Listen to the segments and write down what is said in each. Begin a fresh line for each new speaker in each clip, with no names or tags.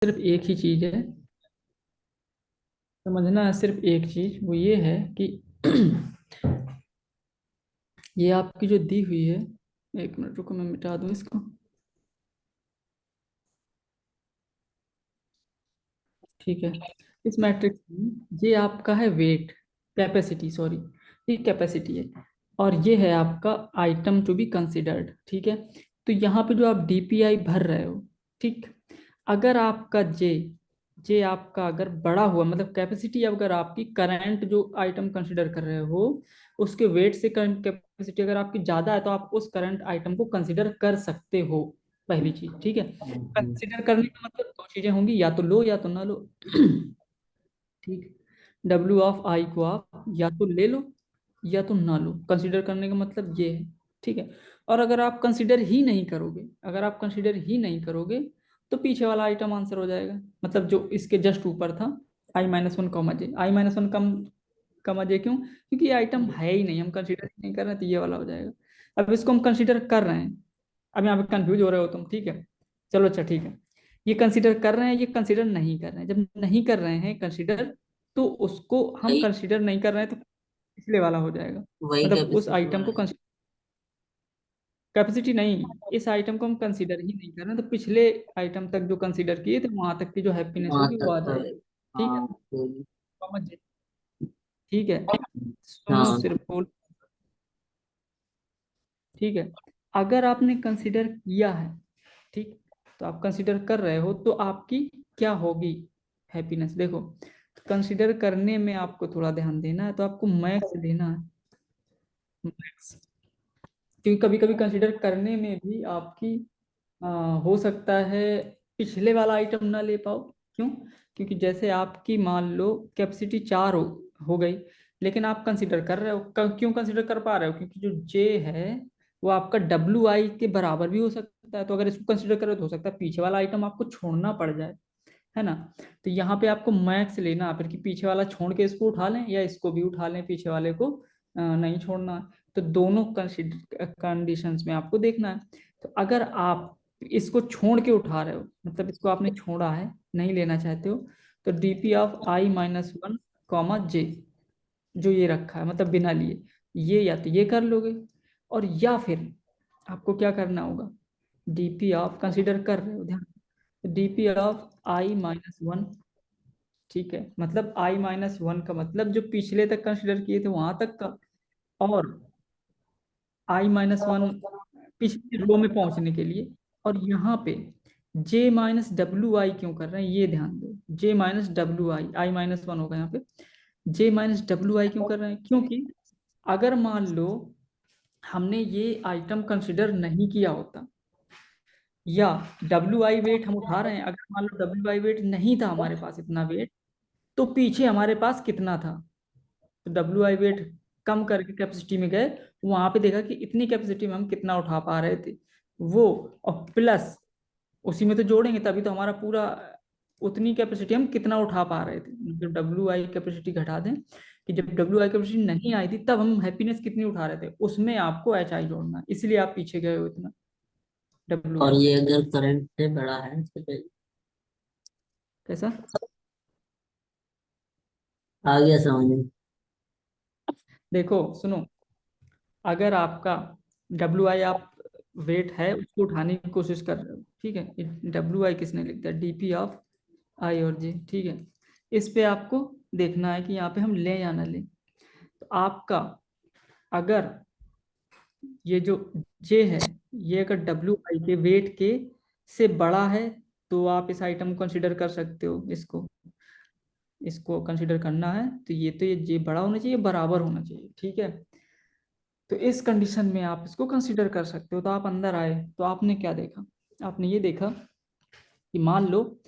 सिर्फ एक ही चीज है, समझना है सिर्फ एक चीज, वो ये है कि ये आपकी जो दी हुई है। एक मिनट रुको, मैं मिटा दूं इसको। ठीक है। इस मैट्रिक्स में ये आपका है वेट, कैपेसिटी, सॉरी, ये कैपेसिटी है। और ये है आपका आइटम टू बी कंसिडर्ड। ठीक है। तो यहाँ पे जो आप डीपीआई भर रहे हो, ठीक, अगर आपका जे जे आपका अगर बड़ा हुआ, मतलब कैपेसिटी अगर आपकी करंट जो आइटम कंसिडर कर रहे हो उसके वेट से करंट कैपेसिटी अगर आपकी ज्यादा है तो आप उस करंट आइटम को कंसिडर कर सकते हो। पहली चीज, ठीक है। कंसिडर करने का मतलब दो चीजें होंगी, या तो लो या तो ना लो। ठीक। डब्ल्यू ऑफ आई को आप या तो ले लो या तो ना लो, कंसिडर करने का मतलब ये है। ठीक है। और अगर आप कंसिडर ही नहीं करोगे, अगर आप कंसिडर ही नहीं करोगे तो पीछे वाला आइटम आंसर हो जाएगा, मतलब जो इसके जस्ट ऊपर था, I-1 आई माइनस वन कम कमा जे, क्यों? क्योंकि ये आइटम है ही नहीं, हम कंसिडर ही नहीं कर रहे हैं, तो ये वाला हो जाएगा। अब इसको हम कंसिडर कर रहे हैं। अब यहाँ पे कंफ्यूज हो रहे हो तुम, ठीक है। चलो अच्छा ठीक है। ये कंसिडर कर रहे हैं, ये कंसिडर नहीं कर रहे हैं। जब नहीं कर रहे हैं कंसिडर, तो उसको हम
वही
कंसिडर नहीं कर रहे हैं तो पिछले वाला हो जाएगा।
वही
मतलब उस
कैपेसिटी
आइटम
वाला
को
है।
कैपेसिटी नहीं, इस आइटम को हम कंसिडर ही नहीं कर रहे हैं, तो पिछले आइटम तक जो कंसिडर किए थे वहां तक की जो हैप्पीनेस
वहां
होगी वो
तक
आ
का।
जाएगी। ठीक है।
हाँ तो-
समझ गए? ठीक है। सुनो
हाँ
सिर्फ बोल। ठीक है। अगर आपने कंसिडर किया है, ठीक, तो आप कंसिडर कर रहे हो तो आपकी क्या होगी हैप्पीनेस, देखो। कंसिडर करने में आपको थोड़ा ध्यान देना है, तो आपको मैक्स लेना है, मैक्स। क्योंकि कभी कभी कंसिडर करने में भी आपकी हो सकता है पिछले वाला आइटम ना ले पाओ। क्यों? क्योंकि जैसे आपकी मान लो कैपेसिटी 4 हो गई, लेकिन आप कंसिडर कर रहे हो, क्यों कंसिडर कर पा रहे हो? क्योंकि जो जे है वो आपका डब्ल्यू आई के बराबर भी हो सकता है, तो अगर इसको कंसिडर करो तो हो सकता है पीछे वाला आइटम आपको छोड़ना पड़ जाए, है ना। तो यहाँ पे आपको मैक्स लेना है फिर, कि पीछे वाला छोड़ के इसको उठा लें या इसको भी उठा लें, पीछे वाले को नहीं छोड़ना है। तो दोनों कंडीशंस में आपको देखना है। तो अगर आप इसको छोड़ के उठा रहे हो, मतलब इसको आपने छोड़ा है, नहीं लेना चाहते हो, तो डीपी ऑफ I-1 कॉमा जे जो ये रखा है, मतलब बिना लिए, ये या तो ये कर लोगे, और या फिर आपको क्या करना होगा, डीपी ऑफ कंसिडर कर रहे हो, ध्यान, डीपी ऑफ I-1, ठीक है, मतलब I-1 का मतलब जो पिछले तक कंसिडर किए थे वहां तक का, और I-1 पिछली रो में पहुंचने के लिए। और यहाँ पे J-WI क्यों कर रहे हैं ये ध्यान दो, J-WI, I-1 होगा यहाँ पे, J-WI क्यों कर रहे हैं? क्योंकि अगर मान लो हमने ये आइटम कंसिडर नहीं किया होता, या डब्ल्यू आई वेट हम उठा रहे हैं, अगर मान लो डब्ल्यू आई वेट नहीं था हमारे पास इतना वेट, तो पीछे हमारे पास कितना था, तो डब्ल्यू आई वेट कम करके कैपेसिटी में गए, वहां पे देखा कि इतनी कैपेसिटी में हम कितना उठा पा रहे थे वो, और प्लस उसी में तो जोड़ेंगे तभी तो हमारा पूरा उतनी कैपेसिटी हम कितना उठा पा रहे थे, जब डब्ल्यू आई कैपेसिटी घटा दें, कि जब डब्ल्यू आई कैपेसिटी नहीं आई थी तब हम हैप्पीनेस कितनी उठा रहे थे, उसमें आपको एच आई जोड़ना है, इसलिए आप पीछे गए हो इतना, डब्ल्यू
और
आई से।
ये अगर करंट से बड़ा है तो फिर
कैसा?
आ गया समझ में।
देखो सुनो, अगर आपका डब्ल्यू आई आप वेट है उसको उठाने की कोशिश कर रहे हो, ठीक है, डब्ल्यू आई किसने लिख दिया, डीपी ऑफ आई और जे, ठीक है। इस पे आपको देखना है कि यहाँ पे हम लें या ना लें। तो आपका अगर ये जो जे है, ये अगर डब्ल्यू आई के वेट के से बड़ा है तो आप इस आइटम को कंसिडर कर सकते हो, इसको इसको कंसिडर करना है, तो ये जे बड़ा होना चाहिए, बराबर होना चाहिए, ठीक है। तो इस कंडीशन में आप इसको कंसीडर कर सकते हो। तो आप अंदर आए तो आपने क्या देखा, आपने ये देखा कि मान लो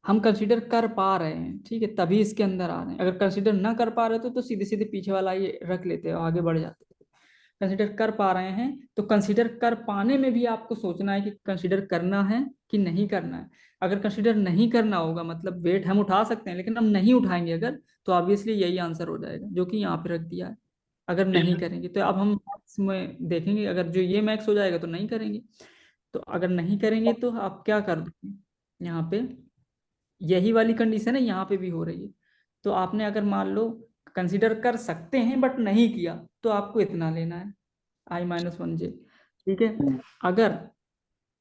हम कंसीडर कर पा रहे हैं, ठीक है, तभी इसके अंदर आ रहे हैं। अगर कंसीडर ना कर पा रहे तो सीधे सीधे पीछे वाला ये रख लेते हो, आगे बढ़ जाते। कंसीडर कर पा रहे हैं तो कंसीडर कर पाने में भी आपको सोचना है कि कंसीडर करना है कि नहीं करना है। अगर कंसीडर नहीं करना होगा, मतलब वेट हम उठा सकते हैं लेकिन हम नहीं उठाएंगे अगर, तो ऑब्वियसली यही आंसर हो जाएगा जो कि यहाँ पे रख दिया है। अगर नहीं करेंगे तो अब हम मैथ्स में देखेंगे, अगर जो ये मैक्स हो जाएगा तो नहीं करेंगे, तो अगर नहीं करेंगे तो आप क्या कर दोगे यहाँ पे, यही वाली कंडीशन है यहाँ पे भी हो रही है। तो आपने अगर मान लो कंसिडर कर सकते हैं बट नहीं किया, तो आपको इतना लेना है I-1j। ठीक है। अगर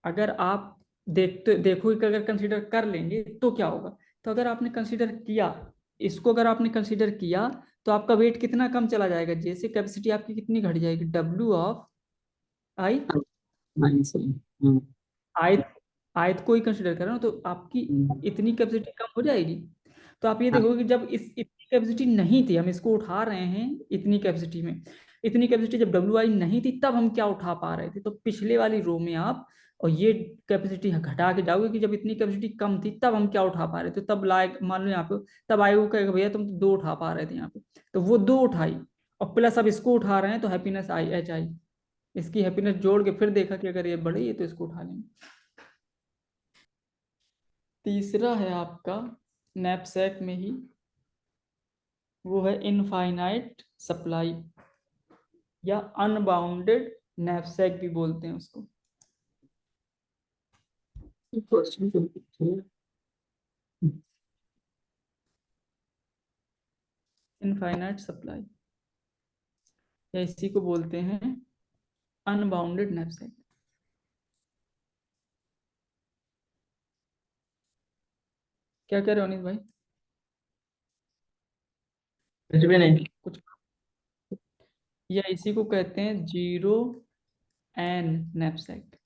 अगर आप देखो कि अगर कंसिडर कर लेंगे तो क्या होगा। तो अगर आपने कंसिडर किया, इसको अगर आपने कंसिडर किया, तो आपका वेट कितना कम चला जाएगा, जैसे कैपेसिटी आपकी कितनी घट जाएगी, W(I)।
Minus one.
आयत आयत को ही कंसिडर करो ना, तो आपकी इतनी कैपेसिटी कम हो जाएगी। तो आप ये
हाँ।
देखोगे कि जब इस इतनी कैपेसिटी नहीं थी, हम इसको उठा रहे हैं इतनी कैपेसिटी में, इतनी कैपेसिटी जब W(I) नहीं थी तब हम क्या उठा पा रहे थे। तो पिछले वाली रो में आप और ये कैपेसिटी घटा के जाओगे कि जब इतनी कैपेसिटी कम थी तब हम क्या उठा पा रहे थे। तब लायक मान लो यहाँ पे, तब आयु कहेगा भैया तुम तो 2 उठा पा रहे थे यहाँ पे, तो वो 2 उठाई, और प्लस अब इसको उठा रहे हैं तो हैप्पीनेस I(H)I, इसकी हैप्पीनेस जोड़ के फिर देखा कि अगर ये बढ़ी है तो इसको उठा लेंगे। तीसरा है आपका नैपसैक में ही, वो है इनफाइनाइट सप्लाई, या अनबाउंडेड नैपसैक भी बोलते हैं उसको।
क्वेश्चन कंप्लीट है।
इनफाइनाइट सप्लाई, या इसी को बोलते हैं अनबाउंडेड नैपसैक। क्या कह रहे हो अनिल भाई?
कुछ भी नहीं।
कुछ, या इसी को कहते हैं जीरो एन नैपसैक।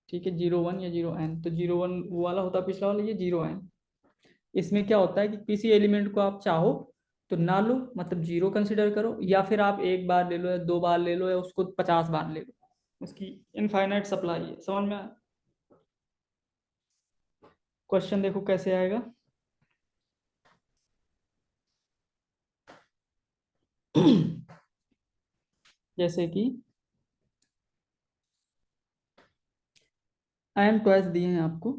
ठीक है, 0(1) या 0(n), तो 0(1) वो वाला होता है पिछला वाला, ये 0(n). इसमें क्या होता है कि किसी एलिमेंट को आप चाहो तो ना लो, मतलब 0 कंसिडर करो, या फिर आप एक बार ले लो या 2 बार ले लो या उसको 50 बार ले लो, उसकी इनफाइनाइट सप्लाई है। समझ में आया? क्वेश्चन देखो कैसे आएगा। जैसे कि एन ट्वाइस दिए हैं आपको,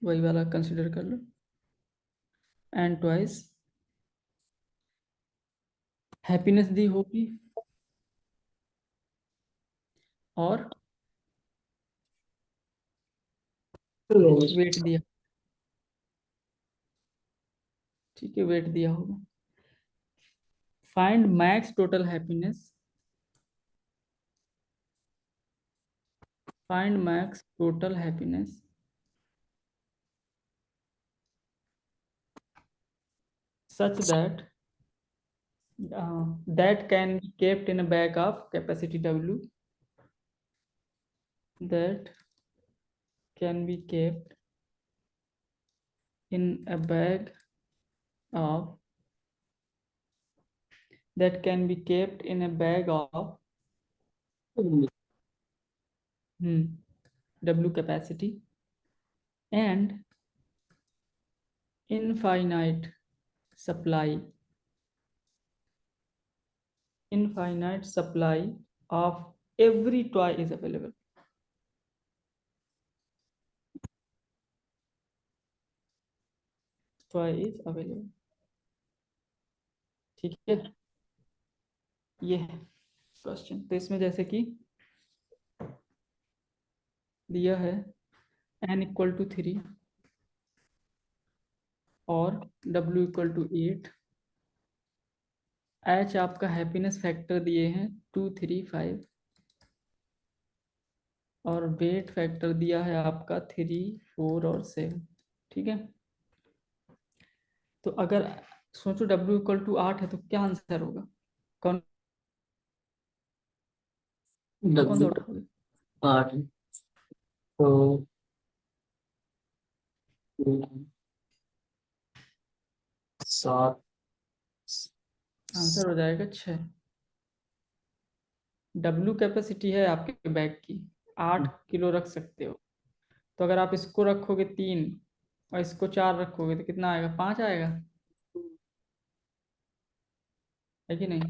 वही वाला कंसिडर कर लो, एन ट्वाइस हैप्पीनेस दी होगी, और वेट दिया। ठीक है, वेट दिया होगा। Find max total happiness, find max total happiness such that can be kept in a bag of capacity W, that can be kept in a bag of, that can be kept in a bag of W capacity, and infinite supply, infinite supply of every toy is available, toy is available। ठीक है, ये है question. तो इसमें जैसे कि दिया है n=3 और W=8, H आपका हैप्पीनेस फैक्टर दिए हैं 2, 3, 5, और वेट फैक्टर दिया है आपका 3, 4 और 7। ठीक है। तो अगर सोचो W=8 है तो क्या आंसर होगा, कौन कौन सा
W
उठाओगे?
8 तो 7।
आंसर हो जाएगा 6। W कैपेसिटी है आपके बैग की, 8 किलो रख सकते हो। तो अगर आप इसको रखोगे 3 और इसको 4 रखोगे तो कितना आएगा, 5 आएगा, है कि नहीं?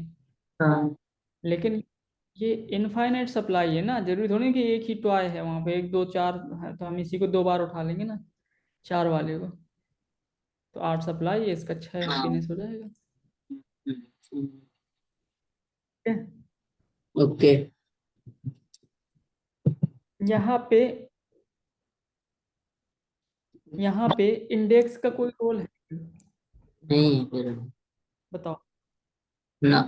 हाँ।
लेकिन ये इनफाइनाइट सप्लाई है ना, जरूरी थोड़ी कि एक ही टॉय है वहां पे, 1, 2, 4 है तो हम इसी को 2 बार उठा लेंगे ना, 4 वाले को। तो 8 सप्लाई है, इसका 6 हैप्पीनेस हो जाएगा। ठीक है।
ओके।
यहाँ पे यहाँ पे इंडेक्स का कोई रोल है?
नहीं फिर
बताओ।
ना,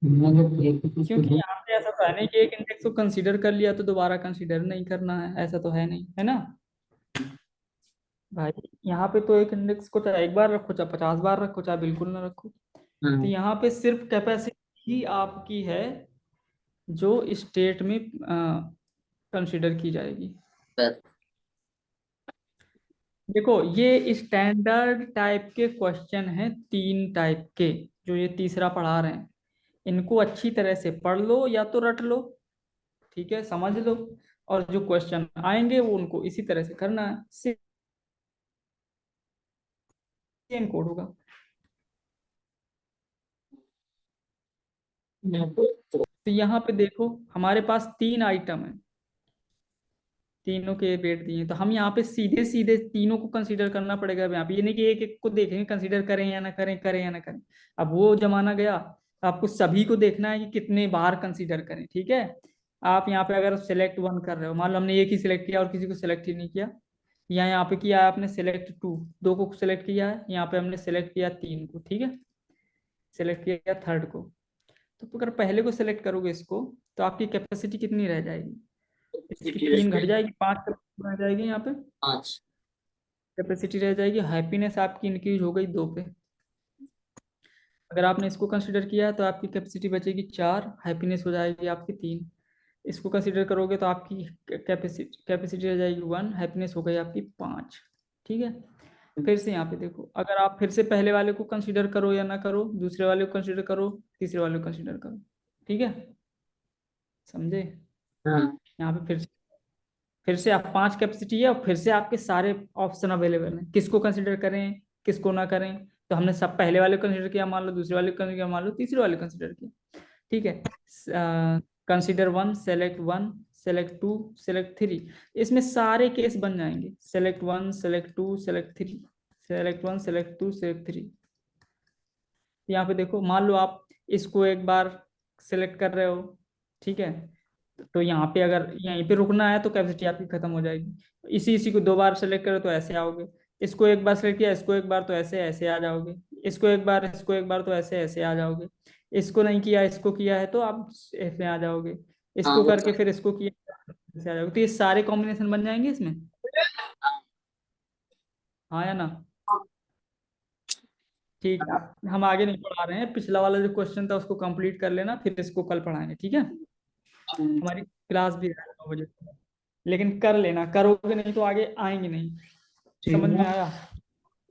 मैंने एक
क्योंकि यहाँ पे ऐसा तो है नहीं कि एक इंडेक्स को कंसीडर कर लिया तो दोबारा कंसीडर नहीं करना है, ऐसा तो है नहीं, है ना भाई। यहाँ पे तो एक इंडेक्स को चाहे एक बार रखो, चाहे 50 बार रखो, चाहे बिल्कुल ना रखो। तो
हाँ
यहाँ पे सिर्फ कैपेसिटी ही आपकी है जो स्टेट में कंसीडर की जाएगी।
बस।
देखो ये स्टैंडर्ड टाइप के क्वेश्चन हैं, 3 टाइप के, जो ये तीसरा पढ़ा रहे हैं। इनको अच्छी तरह से पढ़ लो या तो रट लो, ठीक है, समझ लो। और जो क्वेश्चन आएंगे वो उनको इसी तरह से करना है, सेम कोड होगा। तो यहाँ पे देखो हमारे पास 3 आइटम है, तीनों के वेट दिए हैं। तो हम यहाँ पे सीधे सीधे तीनों को कंसीडर करना पड़ेगा। अब यहाँ पे ये नहीं कि एक एक को देखेंगे कंसीडर करें या ना करें, करें या ना करें। अब वो जमाना गया, आपको सभी को देखना है कि कितने बार कंसीडर करें, ठीक है। आप यहाँ पे अगर सिलेक्ट वन कर रहे हो, मान लो हमने एक ही सिलेक्ट किया और किसी को सिलेक्ट ही नहीं किया, या यहाँ पे किया है आपने सिलेक्ट टू, दो को सिलेक्ट किया है, यहाँ पे हमने सिलेक्ट किया तीन को, ठीक है, सिलेक्ट किया थर्ड को। तो अगर पहले को सिलेक्ट करोगे इसको, तो आपकी कैपेसिटी कितनी रह जाएगी? इसकी 3 घट जाएगी, 5 रह जाएगी यहाँ पे,
5।
कैपेसिटी रह जाएगी। हैप्पीनेस आपकी इंक्रीज हो गई 2 पे। अगर आपने इसको कंसिडर किया तो आपकी कैपेसिटी बचेगी 4, हैप्पीनेस हो जाएगी आपकी 3। इसको कंसिडर करोगे तो आपकी कैपेसिटी कैपेसिटी रह जाएगी 1, हैप्पीनेस हो गई आपकी 5, ठीक है। फिर से यहाँ पे देखो, अगर आप फिर से पहले वाले को कंसिडर करो या ना करो, दूसरे वाले को कंसिडर करो, तीसरे वाले को कंसिडर करो, ठीक है, समझे।
हाँ
यहाँ पे फिर से आप 5 कैपेसिटी है, और फिर से आपके सारे ऑप्शन अवेलेबल हैं, किसको कंसिडर करें किसको ना करें। तो हमने सब पहले वाले को कंसिडर किया, मान लो दूसरे वाले को कंसिडर किया, मान लो तीसरे वाले को कंसिडर किया, ठीक है। Consider one, select one, select two, select three. इसमें सारे केस बन जाएंगे, select one, select two, select three, select one, select two, select three. यहाँ पे देखो, मान लो आप इसको एक बार सेलेक्ट कर रहे हो, ठीक है, तो यहाँ पे अगर यहीं पे रुकना है तो कैपेसिटी आपकी खत्म हो जाएगी। इसी इसी को 2 बार सेलेक्ट करो तो ऐसे आओगे, इसको एक बार सेलेक्ट किया, इसको एक बार, तो ऐसे ऐसे आ जाओगे, इसको एक बार तो ऐसे ऐसे आ जाओगे, इसको नहीं किया इसको किया है तो आप ऐसे आ जाओगे,
हाँ
इसको
वो
करके फिर इसको किया ऐसे आ जाओगे। तो ये सारे कॉम्बिनेशन बन जाएंगे इसमें, हाँ या ना। ठीक है, हम आगे नहीं पढ़ा रहे हैं, पिछला वाला जो क्वेश्चन था उसको कंप्लीट कर लेना, फिर इसको कल पढ़ाएंगे, ठीक है।
तो
हमारी क्लास भी है 9 बजे, लेकिन कर लेना, करोगे नहीं तो आगे आएंगे नहीं।
ठीक
समझ में
है।
आया?